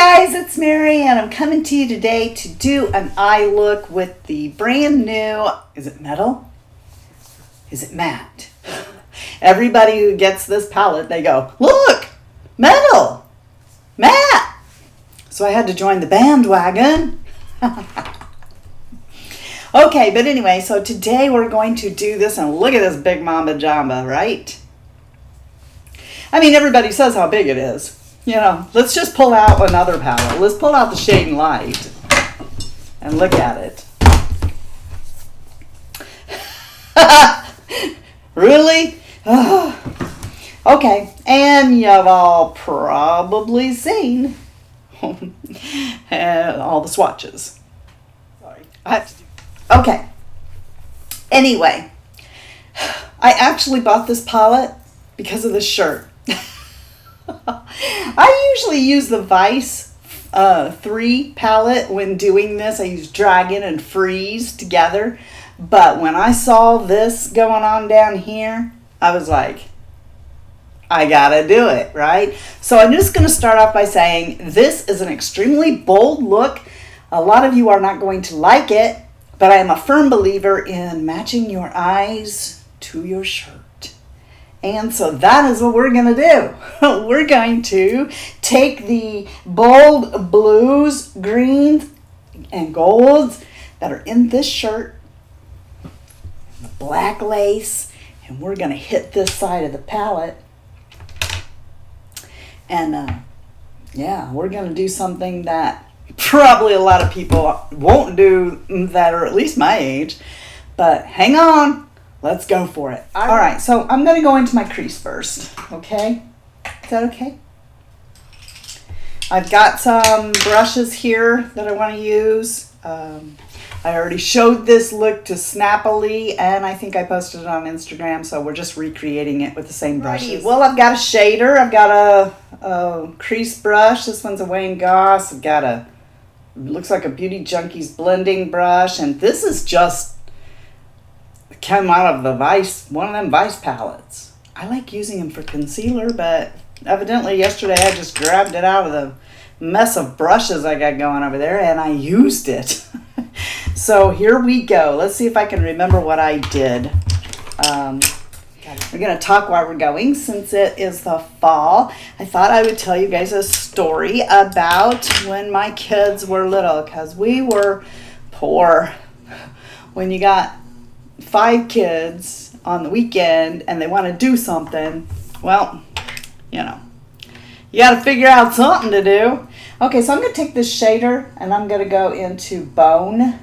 guys, it's Mary and I'm coming to you today to do an eye look with the brand new, is it metal? Is it matte? Everybody who gets this palette, they go, look, metal, matte. So I had to join the bandwagon. Okay, but anyway, so today we're going to do this and look at this big mamba jamba, right? I mean, everybody says how big it is. You know, let's just pull out another palette. Let's pull out the Shade and Light and look at it. Really? Okay, and you've all probably seen all the swatches. Sorry, I have to do. Okay. Anyway, I actually bought this palette because of this shirt. I usually use the Vice 3 palette when doing this. I use Dragon and Freeze together. But when I saw this going on down here, I was like, I gotta do it, right? So I'm just going to start off by saying this is an extremely bold look. A lot of you are not going to like it, but I am a firm believer in matching your eyes to your shirt. And so that is what we're going to do. We're going to take the bold blues, greens, and golds that are in this shirt, the black lace, and we're going to hit this side of the palette. And yeah, we're going to do something that probably a lot of people won't do that are at least my age. But hang on. Let's go for it. All right, so I'm going to go into my crease first, okay? Is that okay? I've got some brushes here that I want to use. I already showed this look to Snappily, and I think I posted it on Instagram, so we're just recreating it with the same brushes. Well, I've got a shader. I've got a crease brush. This one's a Wayne Goss. I've got a, looks like a Beauty Junkies blending brush, and this is just came out of the Vice, one of them Vice palettes. I like using them for concealer, but evidently yesterday I just grabbed it out of the mess of brushes I got going over there and I used it. So here we go. Let's see if I can remember what I did. We're going to talk while we're going since it is the fall. I thought I would tell you guys a story about when my kids were little, because we were poor. When you got 5 kids on the weekend and they want to do something, well, you know, you got to figure out something to do. Okay, so I'm going to take this shader and I'm going to go into Bone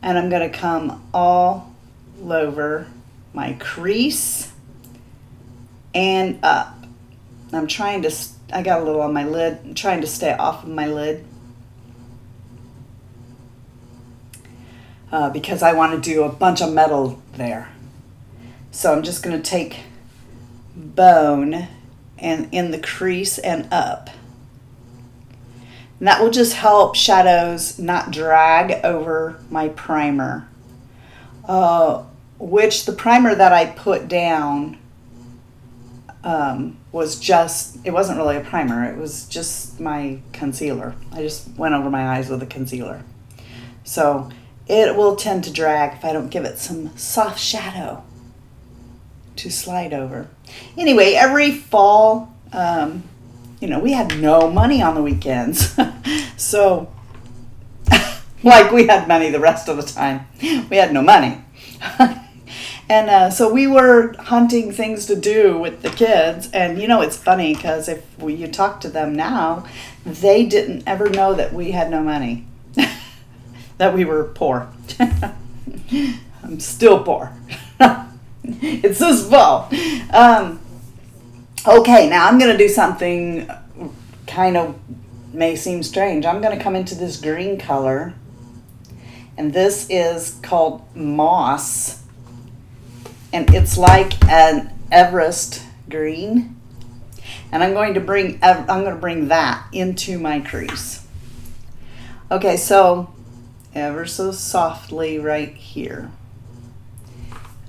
and I'm going to come all over my crease and up. I'm trying to, I got a little on my lid, I'm trying to stay off of my lid. Because I want to do a bunch of metal there. So I'm just going to take Bone and in the crease and up. And that will just help shadows not drag over my primer. Which the primer that I put down was just, it wasn't really a primer. It was just my concealer. I just went over my eyes with a concealer. So it will tend to drag if I don't give it some soft shadow to slide over. Anyway, every fall, you know, we had no money on the weekends. So, like we had money the rest of the time. We had no money. And so we were hunting things to do with the kids. And, you know, it's funny because if you talk to them now, they didn't ever know that we had no money. That we were poor. I'm still poor. It's this fall. Okay, now I'm going to do something kind of may seem strange. I'm going to come into this green color. And this is called Moss. And it's like an Everest green. And I'm going to bring that into my crease. Okay, so ever so softly right here.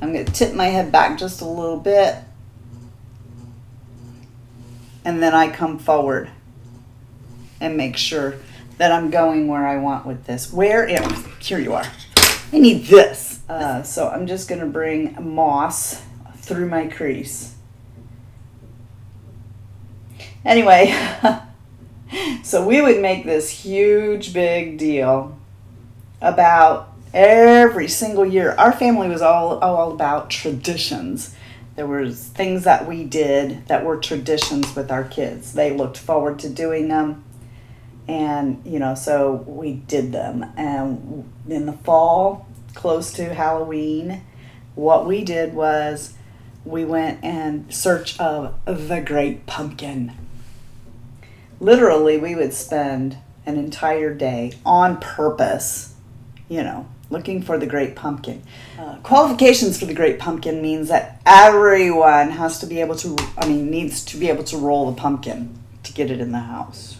I'm going to tip my head back just a little bit. And then I come forward. and make sure that I'm going where I want with this. Here you are. I need this. So I'm just going to bring moss through my crease. Anyway, so we would make this huge big deal about every single year. Our family was all about traditions. There was things that we did that were traditions with our kids. They looked forward to doing them. And, so we did them. And in the fall, close to Halloween, what we did was we went in search of the great pumpkin. Literally, we would spend an entire day on purpose, looking for the great pumpkin. Qualifications for the great pumpkin means that everyone needs to be able to roll the pumpkin to get it in the house.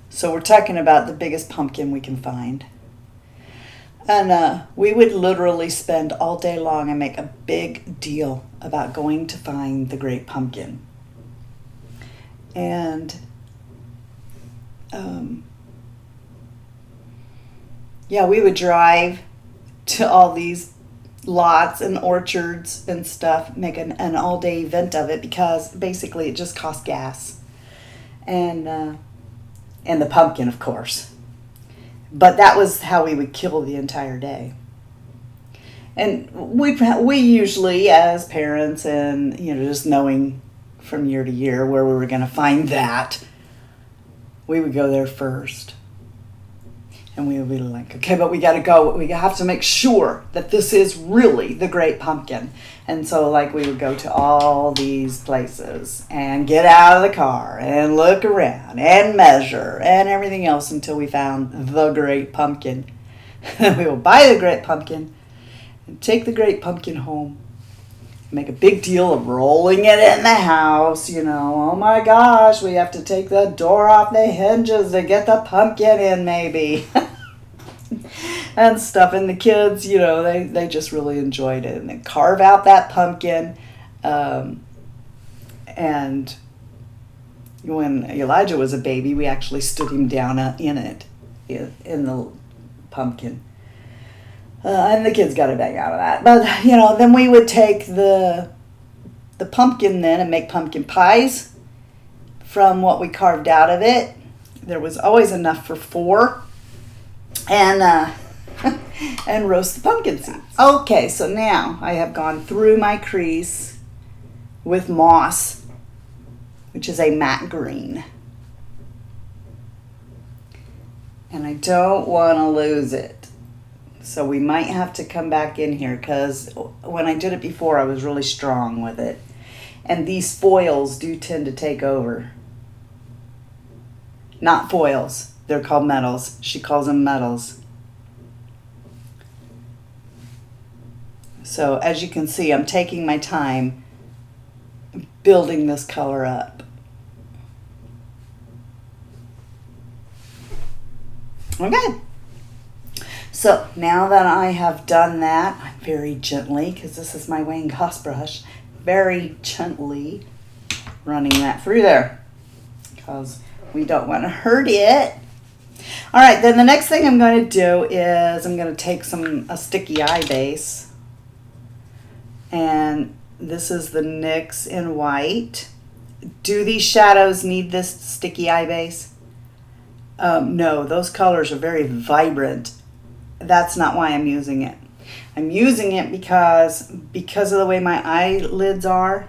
So we're talking about the biggest pumpkin we can find. And we would literally spend all day long and make a big deal about going to find the great pumpkin. And we would drive to all these lots and orchards and stuff, make an all-day event of it, because basically it just cost gas. And the pumpkin, of course. But that was how we would kill the entire day. And we usually, as parents and, just knowing from year to year where we were going to find that, we would go there first. And we would be like, okay, but we got to go. We have to make sure that this is really the great pumpkin. And so, we would go to all these places and get out of the car and look around and measure and everything else until we found the great pumpkin. We will buy the great pumpkin and take the great pumpkin home. Make a big deal of rolling it in the house, Oh my gosh, we have to take the door off the hinges to get the pumpkin in, maybe. And stuff. And the kids, they just really enjoyed it. And they carve out that pumpkin. And when Elijah was a baby, we actually stood him down in the pumpkin. And the kids got a bang out of that. But, then we would take the pumpkin then and make pumpkin pies from what we carved out of it. There was always enough for 4. And and roast the pumpkin seeds. Okay, so now I have gone through my crease with moss, which is a matte green. And I don't want to lose it. So we might have to come back in here, because when I did it before, I was really strong with it. And these foils do tend to take over. Not foils. They're called metals. She calls them metals. So as you can see, I'm taking my time building this color up. Okay. So now that I have done that, I'm very gently, because this is my Wayne Goss brush, very gently running that through there, because we don't want to hurt it. All right, then the next thing I'm going to do is I'm going to take a sticky eye base. And this is the NYX in white. Do these shadows need this sticky eye base? No, those colors are very vibrant. That's not why I'm using it. I'm using it because of the way my eyelids are.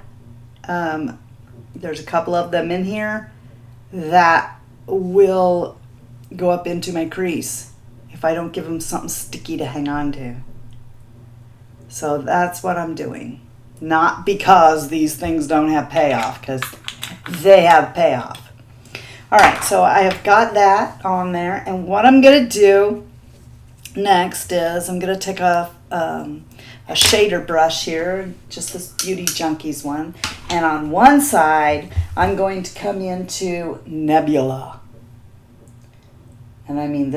There's a couple of them in here that will go up into my crease if I don't give them something sticky to hang on to. So that's what I'm doing. Not because these things don't have payoff, because they have payoff. All right, so I have got that on there. And what I'm going to do next is I'm going to take a shader brush here, just this Beauty Junkies one. And on one side, I'm going to come into Nebula. And I mean,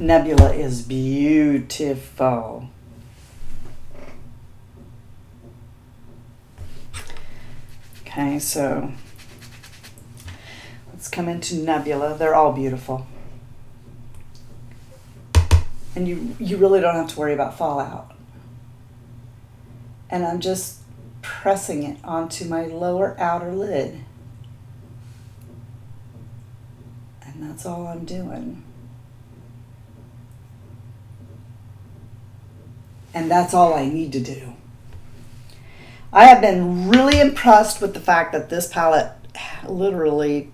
Nebula is beautiful. Okay, so let's Let's come into Nebula. They're all beautiful. And you really don't have to worry about fallout. And I'm just pressing it onto my lower outer lid. And that's all I'm doing. And that's all I need to do. I have been really impressed with the fact that this palette, literally,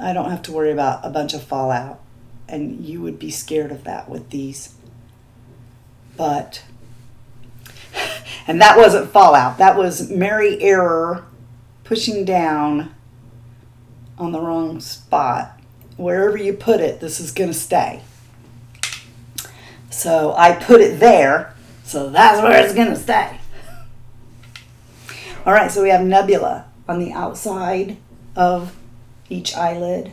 I don't have to worry about a bunch of fallout. And you would be scared of that with these. But, and that wasn't fallout. That was Mary Error pushing down on the wrong spot. Wherever you put it, this is going to stay. So I put it there, so that's where it's going to stay. All right, so we have Nebula on the outside of each eyelid.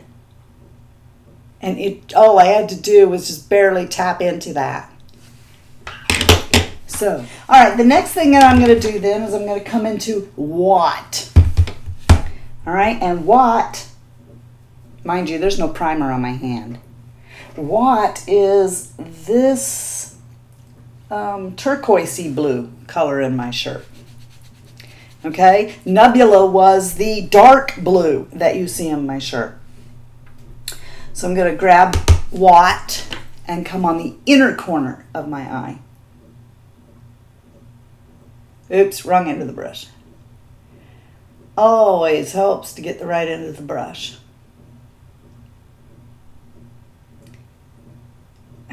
And all I had to do was just barely tap into that. So, all right, the next thing that I'm going to do then is I'm going to come into What. All right, and What, mind you, there's no primer on my hand. What is this turquoisey blue color in my shirt. Okay, Nebula was the dark blue that you see in my shirt. So I'm going to grab What and come on the inner corner of my eye. Oops, wrong end of the brush. Always helps to get the right end of the brush.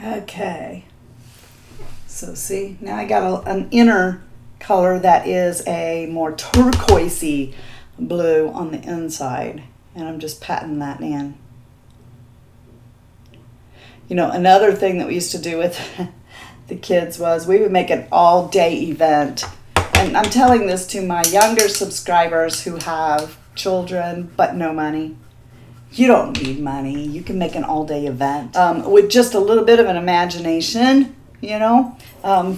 Okay. So see, now I got an inner color that is a more turquoisey blue on the inside. And I'm just patting that in. You know, another thing that we used to do with the kids was we would make an all-day event. And I'm telling this to my younger subscribers who have children but no money. You don't need money. You can make an all-day event with just a little bit of an imagination, you know.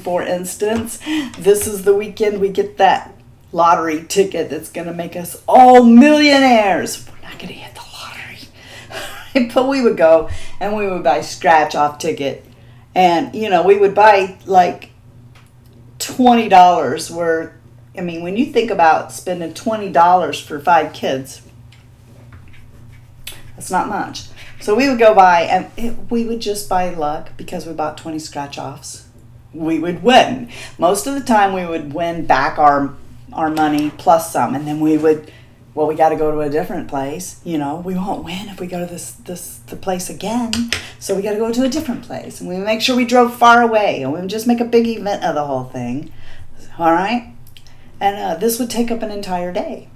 For instance, this is the weekend we get that lottery ticket that's going to make us all millionaires. We're not going to hit the lottery. But we would go and we would buy scratch-off ticket. And, you know, we would buy like $20 worth. I mean, when you think about spending $20 for 5 kids, that's not much. So we would go buy, and we would just buy luck because we bought 20 scratch-offs. We would win. Most of the time we would win back our money plus some, and then we would, well, we got to go to a different place. You know, we won't win if we go to the place again. So we got to go to a different place, and we make sure we drove far away, and we would just make a big event of the whole thing. All right, and this would take up an entire day.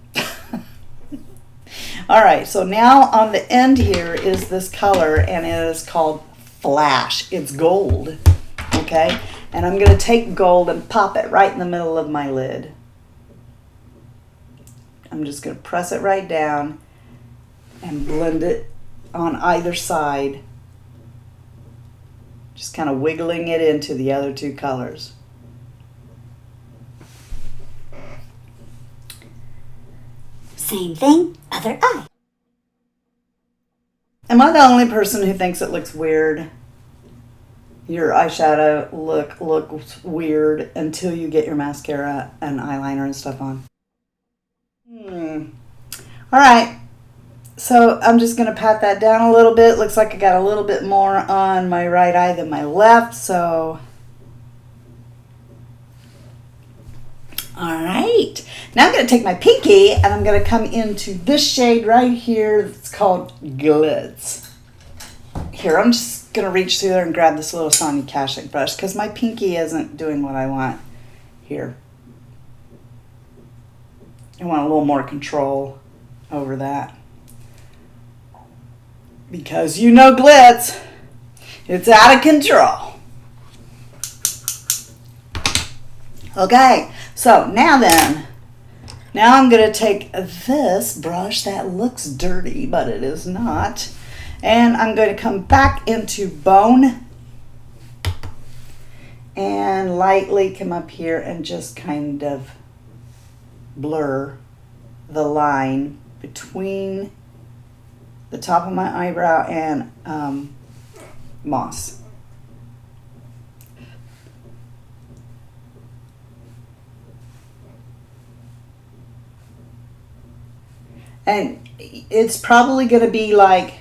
All right, so now on the end here is this color, and it is called Flash. It's gold, okay? And I'm going to take gold and pop it right in the middle of my lid. I'm just going to press it right down and blend it on either side. Just kind of wiggling it into the other two colors. Same thing, other eye. Am I the only person who thinks it looks weird? Your eyeshadow looks weird until you get your mascara and eyeliner and stuff on. All right, so I'm just going to pat that down a little bit. Looks like I got a little bit more on my right eye than my left, so... All right, now I'm going to take my pinky and I'm going to come into this shade right here. It's called Glitz. Here, I'm just going to reach through there and grab this little Sonia Kashuk brush because my pinky isn't doing what I want here. I want a little more control over that. Because you know Glitz, it's out of control. Okay, so now I'm going to take this brush that looks dirty, but it is not. And I'm going to come back into Bone and lightly come up here and just kind of blur the line between the top of my eyebrow and moss. And it's probably going to be like,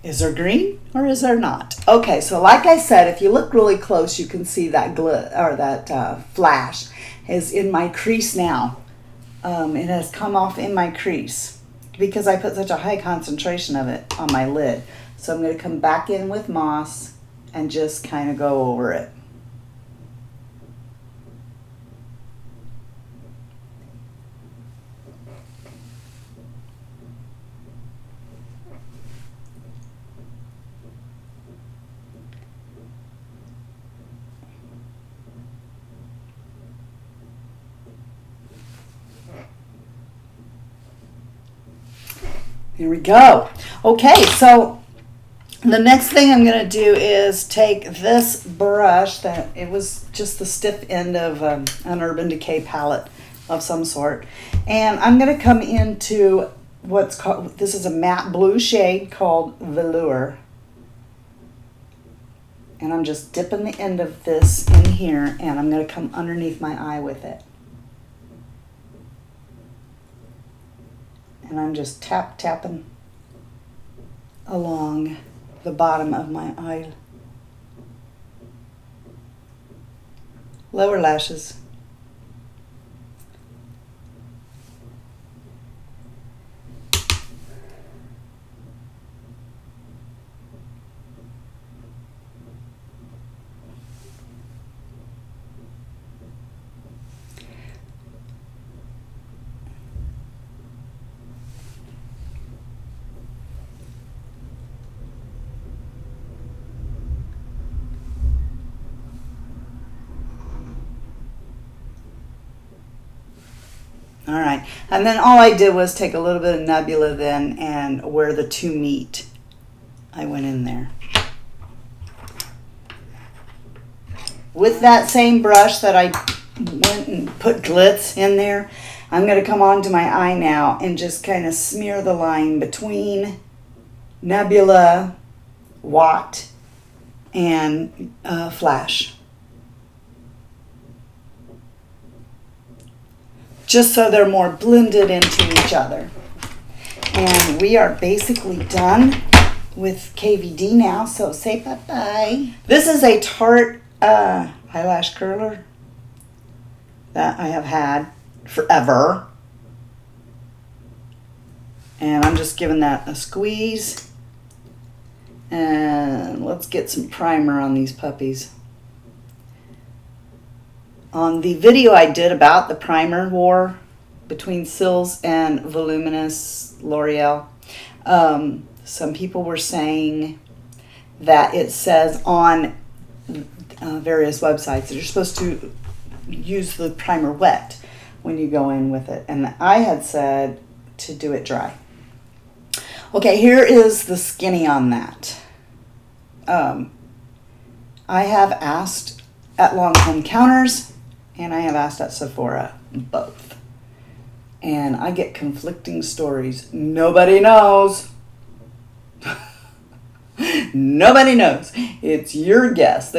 is there green or is there not? Okay, so like I said, if you look really close, you can see that that flash is in my crease now. It has come off in my crease because I put such a high concentration of it on my lid. So I'm going to come back in with moss and just kind of go over it. Here we go. Okay, so the next thing I'm going to do is take this brush that it was just the stiff end of an Urban Decay palette of some sort. And I'm going to come into what's called, this is a matte blue shade called Velour. And I'm just dipping the end of this in here and I'm going to come underneath my eye with it. And I'm just tapping along the bottom of my eye. Lower lashes. All right, and then all I did was take a little bit of Nebula then, and where the two meet, I went in there. With that same brush that I went and put Glitz in there, I'm going to come onto my eye now and just kind of smear the line between Nebula, Watt, and Flash. Just so they're more blended into each other. And we are basically done with KVD now, so say bye-bye. This is a Tarte eyelash curler that I have had forever. And I'm just giving that a squeeze. And let's get some primer on these puppies. On the video I did about the primer war between Sills and Voluminous L'Oreal, some people were saying that it says on various websites that you're supposed to use the primer wet when you go in with it. And I had said to do it dry. Okay, here is the skinny on that. I have asked at Lancome Counters and I have asked at Sephora, both. And I get conflicting stories. Nobody knows. Nobody knows. It's your guess.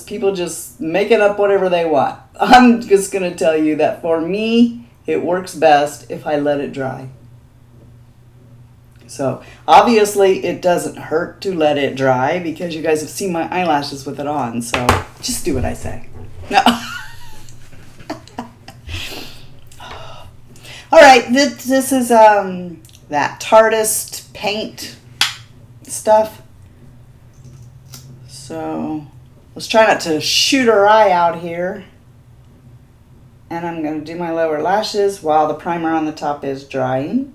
People just make it up whatever they want. I'm just going to tell you that for me, it works best if I let it dry. So obviously it doesn't hurt to let it dry because you guys have seen my eyelashes with it on. So just do what I say. No. All right, this is that Tartist paint stuff. So let's try not to shoot our eye out here. And I'm going to do my lower lashes while the primer on the top is drying.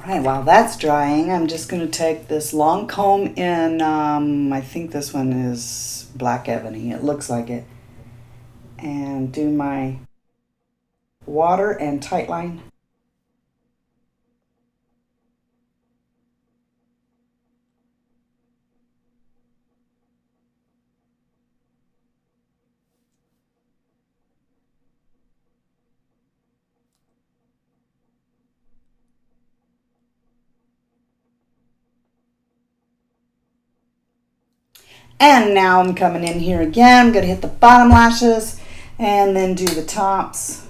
All right, while that's drying, I'm just going to take this long comb in, I think this one is Black Ebony. It looks like it. And do my water and tight line. And now I'm coming in here again. I'm going to hit the bottom lashes and then do the tops.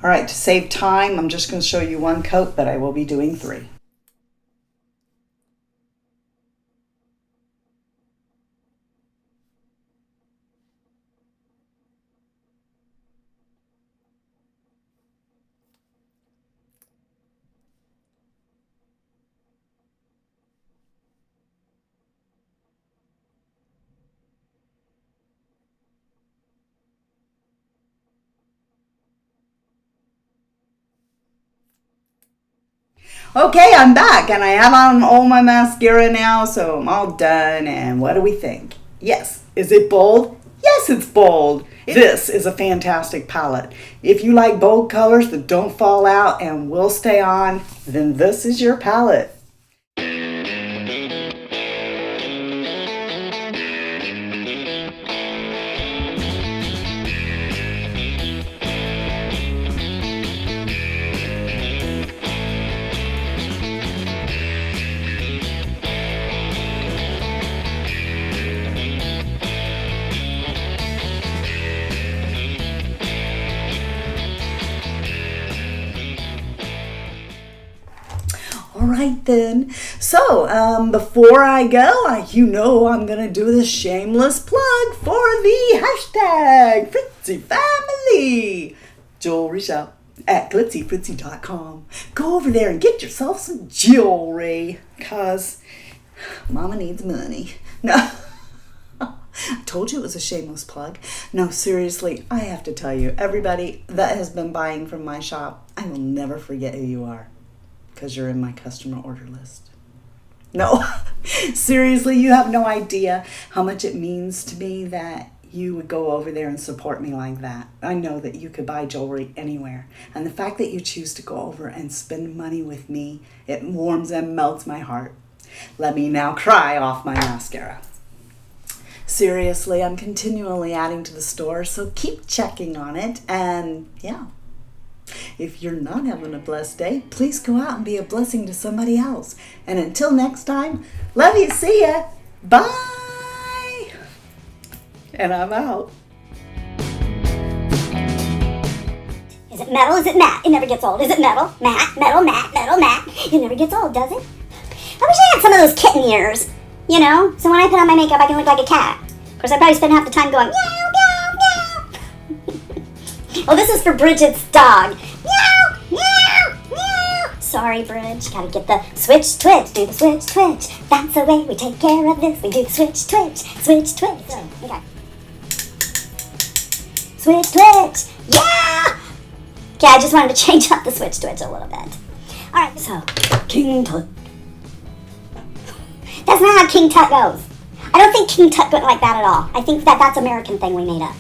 All right, to save time, I'm just going to show you one coat, but I will be doing 3. Okay, I'm back and I have on all my mascara now, so I'm all done. And what do we think? Yes. Is it bold? Yes, it's bold. This is a fantastic palette. If you like bold colors that don't fall out and will stay on, then this is your palette. Alright then, so before I go, you know I'm going to do this shameless plug for the hashtag Fritzy Family jewelry shop at glitzyfritzy.com. Go over there and get yourself some jewelry, cause mama needs money. No, I told you it was a shameless plug. No, seriously, I have to tell you, everybody that has been buying from my shop, I will never forget who you are. Because you're in my customer order list. No, seriously, you have no idea how much it means to me that you would go over there and support me like that. I know that you could buy jewelry anywhere. And the fact that you choose to go over and spend money with me, it warms and melts my heart. Let me now cry off my mascara. Seriously, I'm continually adding to the store, so keep checking on it. And yeah. If you're not having a blessed day, please go out and be a blessing to somebody else. And until next time, love you, see ya, bye. And I'm out. Is it metal? Is it matte? It never gets old. Is it metal? Matte, metal, matte, metal, matte. It never gets old, does it? I wish I had some of those kitten ears, you know? So when I put on my makeup, I can look like a cat. Of course, I probably spend half the time going, meow, meow, meow. Oh, this is for Bridget's dog. Meow, meow, meow. Sorry, Bridge. Gotta get the switch, twitch. Do the switch, twitch. That's the way we take care of this. We do the switch, twitch. Switch, twitch. Okay. Switch, twitch. Yeah! Okay, I just wanted to change up the switch, twitch a little bit. Alright, so, King Tut. That's not how King Tut goes. I don't think King Tut went like that at all. I think that that's an American thing we made up.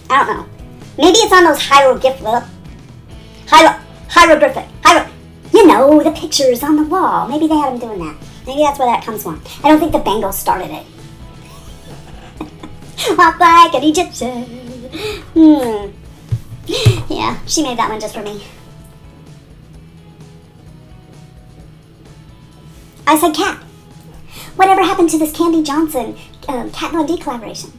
I don't know. Maybe it's on those hieroglyphic, you know, the pictures on the wall. Maybe they had him doing that. Maybe that's where that comes from. I don't think the Bengals started it. Walk like an Egyptian. Yeah, she made that one just for me. I said cat. Whatever happened to this Candy Johnson Kat Von D collaboration?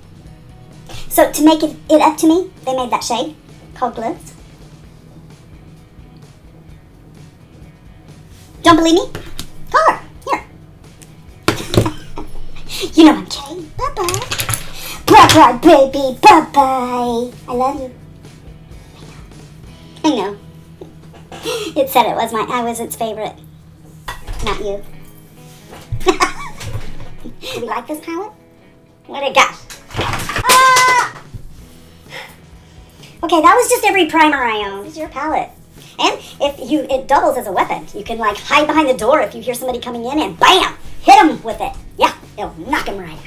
So to make it up to me, they made that shade called Glitz. Don't believe me? Call her. Here. You know I'm kidding. Bye-bye. Bye-bye, baby. Bye-bye. I love you. I know. It said I was its favorite. Not you. Do we like this palette? What it got? Ah! Okay, that was just every primer I own. This is your palette. And it doubles as a weapon. You can like hide behind the door if you hear somebody coming in and bam! Hit them with it. Yeah, it'll knock them right out.